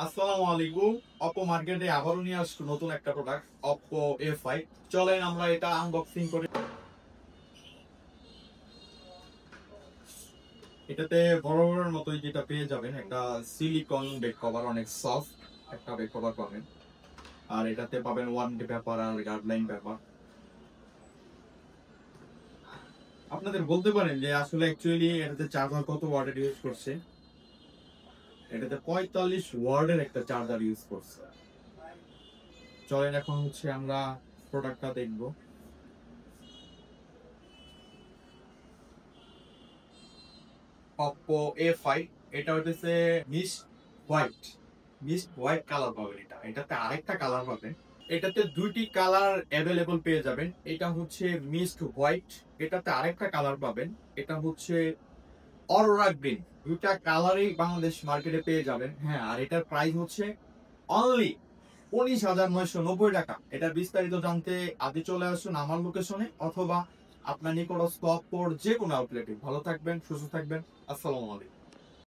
আসসালামু আলাইকুম। অপো মার্কেটে আবারও নিয়ে আসছো নতুন একটা প্রোডাক্ট অপো A5। চলেন আমরা এটা আনবক্সিং করি। এটাতে বরাবরের মতোই যেটা পেয়ে যাবেন একটা সিলিকন বেড কভার, অনেক সফট একটা বেড কভার পাবেন। আর এটাতে পাবেন ওয়ারেন্টি পেপার আর গাইডলাইন পেপার। আপনাদের বলতে পারেন যে আসলে অ্যাকচুয়ালি এটাতে চার্জার কত ওয়াটের ইউজ করছে। এটাতে 45 ওয়াটের একটা চার্জার ইউজ করছে। চলেন এখন আমরা প্রোডাক্টটা দেখবো। Oppo A5, এটা হচ্ছে mist white. Mist white colour পাবেন। এটাতে আরেকটা কালার পাবেন। এটাতে দুইটি কালার অ্যাভেলেবল পেয়ে যাবেন। এটা হচ্ছে মিস্ট হোয়াইট, এটাতে আরেকটা কালার পাবেন, এটা হচ্ছে অরোরা গ্রিন। দুইটা কালারই বাংলাদেশ মার্কেটে পেয়ে যাবেন। হ্যাঁ, আর এটার প্রাইস হচ্ছে অনলি 19,990 টাকা। এটার বিস্তারিত জানতে আগে চলে আসুন আমার লোকেশনে অথবা আপনার নিকটস্থ অপোর যে কোনো আউটলেটে। ভালো থাকবেন, সুস্থ থাকবেন। আসসালামু আলাইকুম।